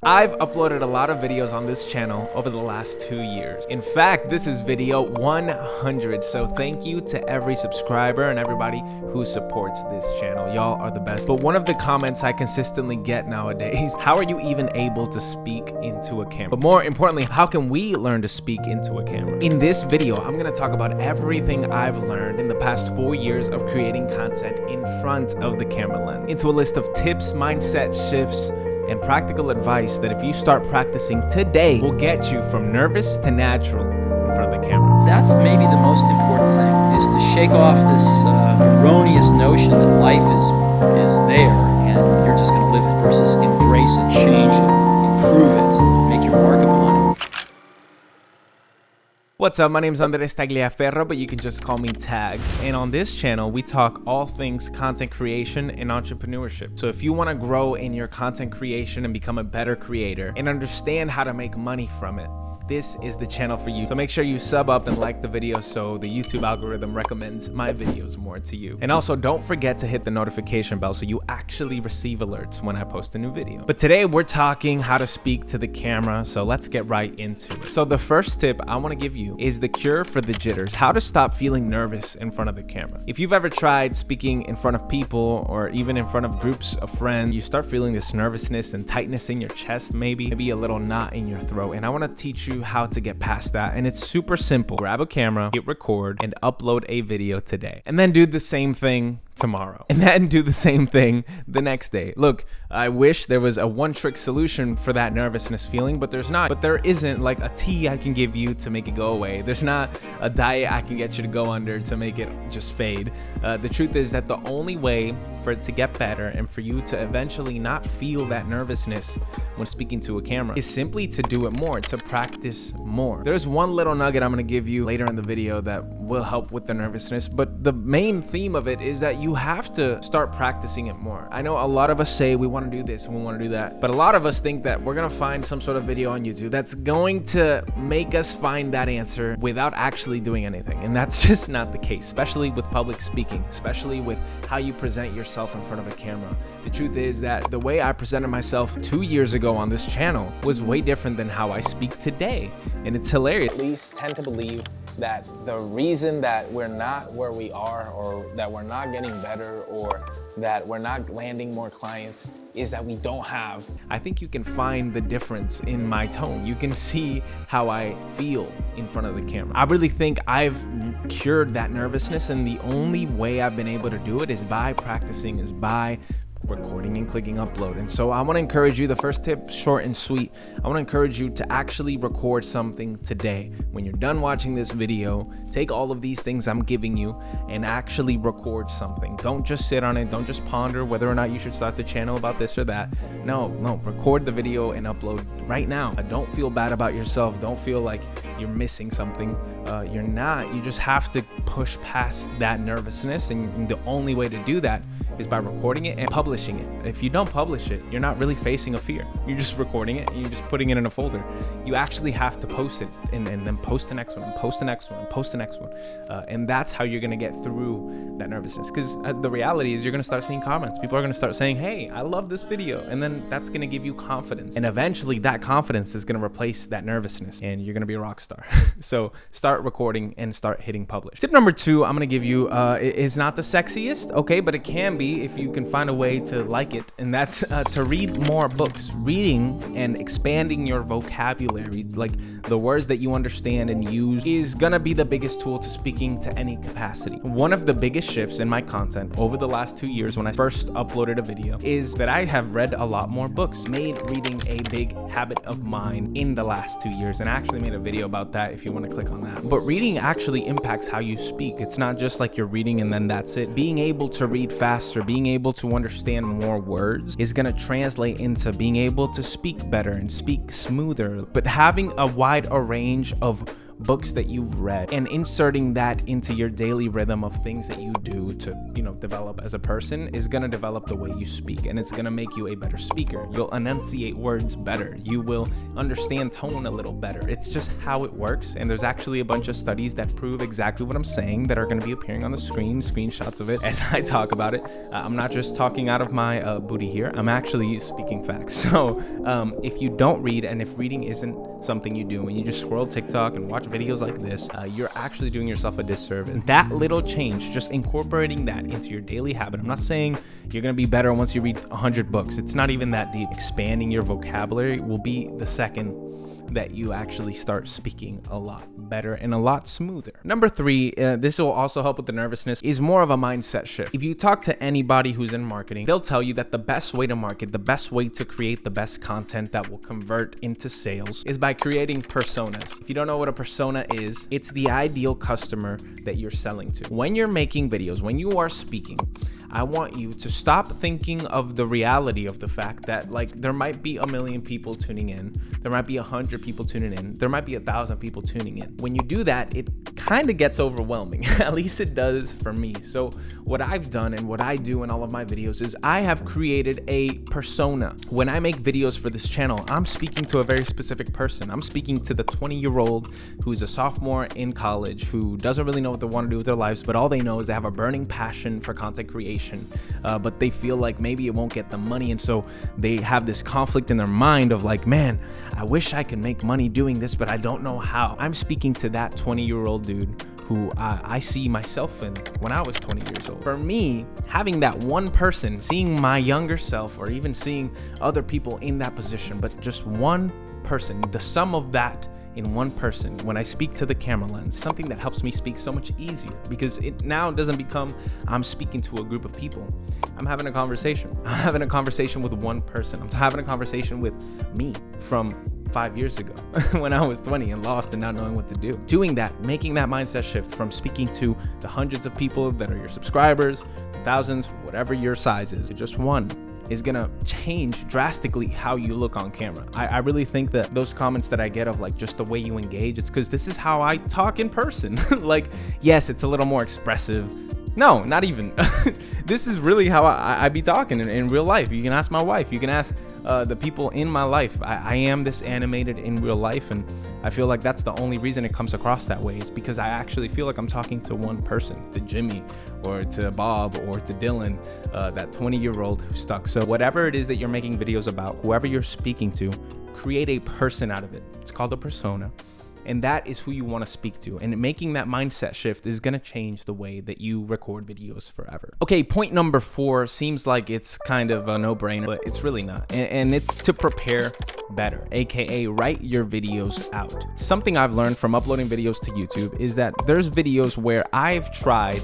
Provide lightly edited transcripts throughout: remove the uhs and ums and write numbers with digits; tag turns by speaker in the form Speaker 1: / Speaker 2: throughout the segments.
Speaker 1: I've uploaded a lot of videos on this channel over the last 2 years. In fact, this is video 100, so thank you to every subscriber and everybody who supports this channel. Y'all are the best. But one of the comments I consistently get nowadays, how are you even able to speak into a camera? But more importantly, how can we learn to speak into a camera? In this video, I'm gonna talk about everything I've learned in the past 4 years of creating content in front of the camera lens, into a list of tips, mindset shifts, and practical advice that if you start practicing today will get you from nervous to natural in front of the camera.
Speaker 2: That's maybe the most important thing, is to shake off this erroneous notion that life is there and you're just going to live it, versus embrace it, change it, improve it, make your mark upon it.
Speaker 1: What's up? My name is Andres Tagliaferro, but you can just call me Tags. And on this channel, we talk all things content creation and entrepreneurship. So if you want to grow in your content creation and become a better creator and understand how to make money from it, this is the channel for you. So make sure you sub up and like the video so the YouTube algorithm recommends my videos more to you. And also don't forget to hit the notification bell so you actually receive alerts when I post a new video. But today we're talking how to speak to the camera, so let's get right into it. So the first tip I want to give you is the cure for the jitters, how to stop feeling nervous in front of the camera. If you've ever tried speaking in front of people or even in front of groups of friends, you start feeling this nervousness and tightness in your chest, maybe a little knot in your throat. And I want to teach you how to get past that, and it's super simple. Grab a camera, hit record, and upload a video today, and then do the same thing tomorrow, and then do the same thing the next day. Look, I wish there was a one-trick solution for that nervousness feeling, but there's not. But there isn't like a tea I can give you to make it go away. There's not a diet I can get you to go under to make it just fade. The truth is that the only way for it to get better and for you to eventually not feel that nervousness when speaking to a camera is simply to do it more, to practice more. There's one little nugget I'm gonna give you later in the video that will help with the nervousness, but the main theme of it is that you have to start practicing it more. I know a lot of us say we want to do this and we want to do that, but a lot of us think that we're gonna find some sort of video on YouTube that's going to make us find that answer without actually doing anything, and that's just not the case, especially with public speaking, especially with how you present yourself in front of a camera. The truth is that the way I presented myself 2 years ago on this channel was way different than how I speak today, and it's hilarious. At least tend to believe that the reason that we're not where we are, or that we're not getting better, or that we're not landing more clients is that we don't have. I think you can find the difference in my tone. You can see how I feel in front of the camera. I really think I've cured that nervousness, and the only way I've been able to do it is by practicing, is by recording and clicking upload. And so I want to encourage you, the first tip, short and sweet, I want to encourage you to actually record something today. When you're done watching this video, take all of these things I'm giving you and actually record something. Don't just sit on it. Don't just ponder whether or not you should start the channel about this or that. No, record the video and upload right now. Don't feel bad about yourself. Don't feel like you're missing something. You're not. You just have to push past that nervousness, and the only way to do that is by recording it and publishing it. If you don't publish it, you're not really facing a fear. You're just recording it and you're just putting it in a folder. You actually have to post it, and then post the next one, and post the next one, and post the next one. And that's how you're gonna get through that nervousness. Because the reality is you're gonna start seeing comments. People are gonna start saying, hey, I love this video. And then that's gonna give you confidence. And eventually that confidence is gonna replace that nervousness, and you're gonna be a rock star. So start recording and start hitting publish. Tip number 2 I'm gonna give you is not the sexiest, okay, but it can be if you can find a way to like it, and that's to read more books. Reading and expanding your vocabulary, like the words that you understand and use, is gonna be the biggest tool to speaking to any capacity. One of the biggest shifts in my content over the last 2 years when I first uploaded a video is that I have read a lot more books, made reading a big habit of mine in the last 2 years, and I actually made a video about that if you want to click on that. But reading actually impacts how you speak. It's not just like you're reading and then that's it. Being able to read faster, being able to understand more words is going to translate into being able to speak better and speak smoother. But having a wide range of books that you've read, and inserting that into your daily rhythm of things that you do to, develop as a person is going to develop the way you speak, and it's going to make you a better speaker. You'll enunciate words better. You will understand tone a little better. It's just how it works. And there's actually a bunch of studies that prove exactly what I'm saying that are going to be appearing on the screen, screenshots of it as I talk about it. I'm not just talking out of my booty here. I'm actually speaking facts. So if you don't read, and if reading isn't something you do and you just scroll TikTok and watch videos like this, you're actually doing yourself a disservice. And that little change, just incorporating that into your daily habit. I'm not saying you're going to be better once you read 100 books. It's not even that deep. Expanding your vocabulary will be the second that you actually start speaking a lot better and a lot smoother. Number 3, this will also help with the nervousness, is more of a mindset shift. If you talk to anybody who's in marketing, they'll tell you that the best way to market, the best way to create the best content that will convert into sales is by creating personas. If you don't know what a persona is, it's the ideal customer that you're selling to. When you're making videos, when you are speaking, I want you to stop thinking of the reality of the fact that there might be 1 million people tuning in, there might be 100 people tuning in, there might be 1,000 people tuning in. When you do that, it kind of gets overwhelming. At least it does for me. So what I've done and what I do in all of my videos is I have created a persona. When I make videos for this channel, I'm speaking to a very specific person. I'm speaking to the 20-year-old who's a sophomore in college who doesn't really know what they want to do with their lives, but all they know is they have a burning passion for content creation. But they feel like maybe it won't get them money, and so they have this conflict in their mind of man, I wish I could make money doing this, but I don't know how. I'm speaking to that 20-year-old dude who I see myself in when I was 20 years old. For me, having that one person, seeing my younger self, or even seeing other people in that position, but just one person, the sum of that in one person, when I speak to the camera lens, something that helps me speak so much easier, because it now doesn't become I'm speaking to a group of people. I'm having a conversation. I'm having a conversation with one person. I'm having a conversation with me from 5 years ago when I was 20 and lost and not knowing what to do. Doing that, making that mindset shift from speaking to the hundreds of people that are your subscribers, thousands, whatever your size is, just one is gonna change drastically how you look on camera. I really think that those comments that I get of just the way you engage, it's because this is how I talk in person. Yes, it's a little more expressive. No, not even. This is really how I be talking in real life. You can ask my wife. You can ask the people in my life. I am this animated in real life, and I feel like that's the only reason it comes across that way, is because I actually feel like I'm talking to one person, to Jimmy or to Bob or to Dylan, that 20-year-old who's stuck. So whatever it is that you're making videos about, whoever you're speaking to, create a person out of it. It's called a persona. And that is who you want to speak to. And making that mindset shift is going to change the way that you record videos forever. Okay, point number 4 seems like it's kind of a no-brainer, but it's really not. And it's to prepare better, aka write your videos out. Something I've learned from uploading videos to YouTube is that there's videos where I've tried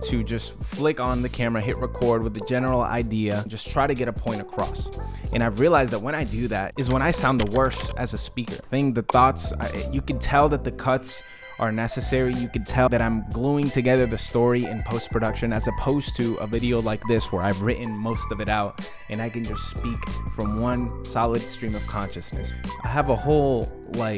Speaker 1: to just flick on the camera, hit record with the general idea, just try to get a point across. And I've realized that when I do that is when I sound the worst as a speaker. The thoughts, you can tell that the cuts are necessary. You can tell that I'm gluing together the story in post-production, as opposed to a video like this where I've written most of it out and I can just speak from one solid stream of consciousness. I have a whole all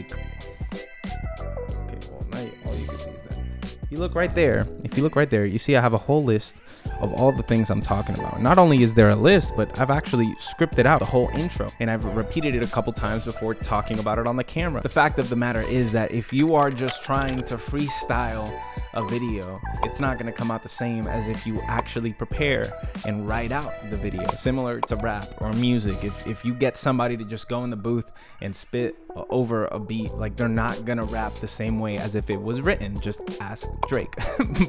Speaker 1: you can see is that. If you look right there, you see I have a whole list of all the things I'm talking about. Not only is there a list, but I've actually scripted out the whole intro, and I've repeated it a couple times before talking about it on the camera. The fact of the matter is that if you are just trying to freestyle a video, it's not going to come out the same as if you actually prepare and write out the video. Similar to rap or music, if you get somebody to just go in the booth and spit over a beat, they're not gonna rap the same way as if it was written. Just ask Drake.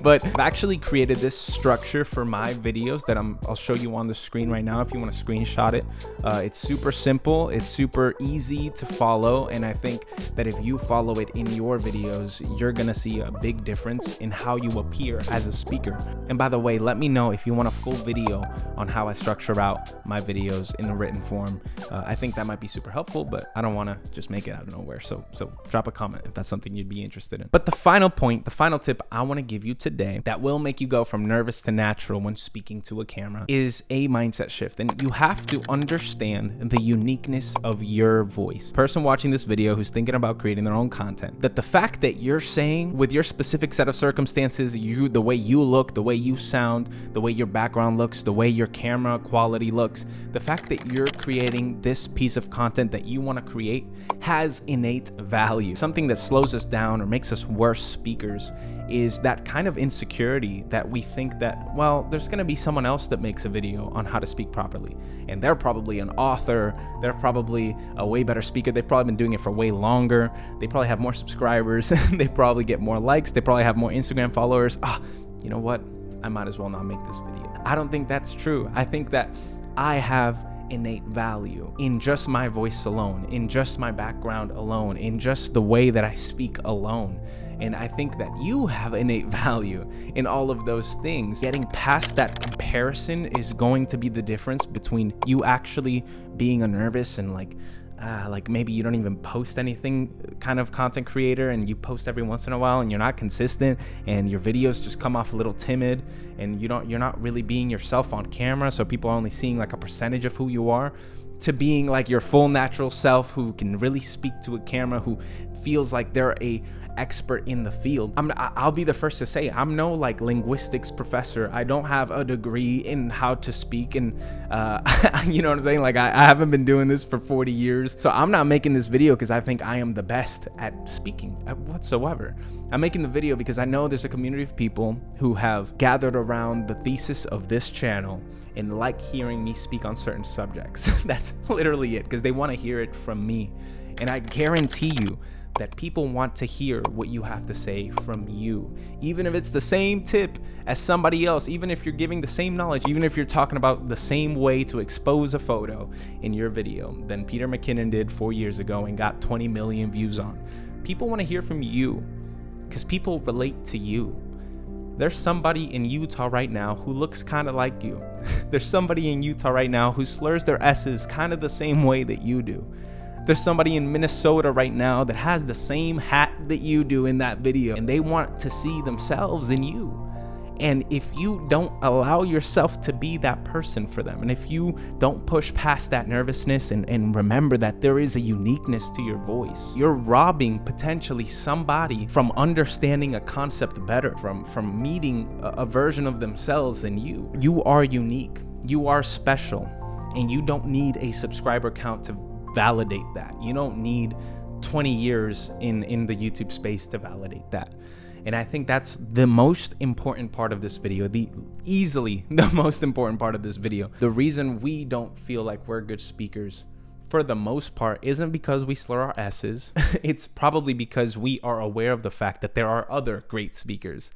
Speaker 1: But I've actually created this structure for my videos that I'll show you on the screen right now if you want to screenshot it. It's super simple, it's super easy to follow, and I think that if you follow it in your videos, you're gonna see a big difference difference in how you appear as a speaker. And by the way, let me know if you want a full video on how I structure out my videos in a written form. I think that might be super helpful, but I don't want to just make it out of nowhere. So drop a comment if that's something you'd be interested in. But the final point, the final tip I want to give you today that will make you go from nervous to natural when speaking to a camera is a mindset shift. And you have to understand the uniqueness of your voice. Person watching this video who's thinking about creating their own content, that the fact that you're saying with your specific set of circumstances, the way you look, the way you sound, the way your background looks, the way your camera quality looks, the fact that you're creating this piece of content that you want to create has innate value. Something that slows us down or makes us worse speakers is that kind of insecurity that we think that, well, there's going to be someone else that makes a video on how to speak properly, and they're probably an author, they're probably a way better speaker, they've probably been doing it for way longer, they probably have more subscribers, they probably get more likes, they probably have more Instagram followers. You know what, I might as well not make this video. I don't think that's true. I think that I have innate value in just my voice alone, in just my background alone, in just the way that I speak alone. And I think that you have innate value in all of those things. Getting past that comparison is going to be the difference between you actually being a nervous and like maybe you don't even post anything kind of content creator, and you post every once in a while and you're not consistent and your videos just come off a little timid and you're not really being yourself on camera, so people are only seeing like a percentage of who you are, to being like your full natural self who can really speak to a camera, who feels like they're a expert in the field. I'll be the first to say I'm no like linguistics professor. I don't have a degree in how to speak, and you know what I'm saying? Like I haven't been doing this for 40 years. So I'm not making this video because I think I am the best at speaking whatsoever. I'm making the video because I know there's a community of people who have gathered around the thesis of this channel and like hearing me speak on certain subjects. That's literally it, because they want to hear it from me. And I guarantee you that people want to hear what you have to say from you, even if it's the same tip as somebody else, even if you're giving the same knowledge, even if you're talking about the same way to expose a photo in your video than Peter McKinnon did 4 years ago and got 20 million views on. People want to hear from you because people relate to you. There's somebody in Utah right now who looks kind of like you. There's somebody in Utah right now who slurs their S's kind of the same way that you do. There's somebody in Minnesota right now that has the same hat that you do in that video, and they want to see themselves in you. And if you don't allow yourself to be that person for them, and if you don't push past that nervousness and remember that there is a uniqueness to your voice, you're robbing potentially somebody from understanding a concept better, from meeting a version of themselves in you. You are unique, you are special, and you don't need a subscriber count to validate that. You don't need 20 years in the YouTube space to validate that. And I think that's the most important part of this video, easily the most important part of this video. The reason we don't feel like we're good speakers for the most part isn't because we slur our S's. It's probably because we are aware of the fact that there are other great speakers.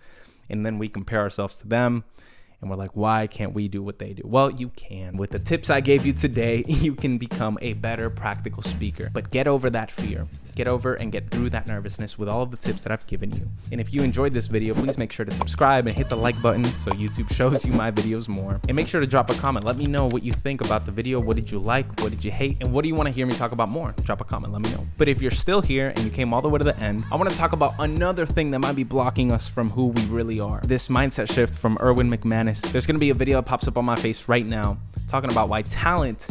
Speaker 1: And then we compare ourselves to them. And we're like, why can't we do what they do? Well, you can. With the tips I gave you today, you can become a better practical speaker. But get over that fear. Get over and get through that nervousness with all of the tips that I've given you. And if you enjoyed this video, please make sure to subscribe and hit the like button so YouTube shows you my videos more. And make sure to drop a comment. Let me know what you think about the video. What did you like? What did you hate? And what do you want to hear me talk about more? Drop a comment. Let me know. But if you're still here and you came all the way to the end, I want to talk about another thing that might be blocking us from who we really are. This mindset shift from Erwin McManus. There's going to be a video that pops up on my face right now talking about why talent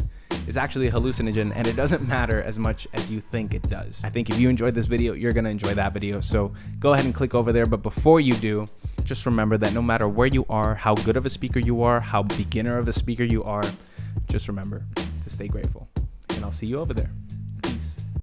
Speaker 1: is actually a hallucinogen, and it doesn't matter as much as you think it does. I think if you enjoyed this video, you're gonna enjoy that video. So go ahead and click over there. But before you do, just remember that no matter where you are, how good of a speaker you are, how beginner of a speaker you are, just remember to stay grateful. And I'll see you over there.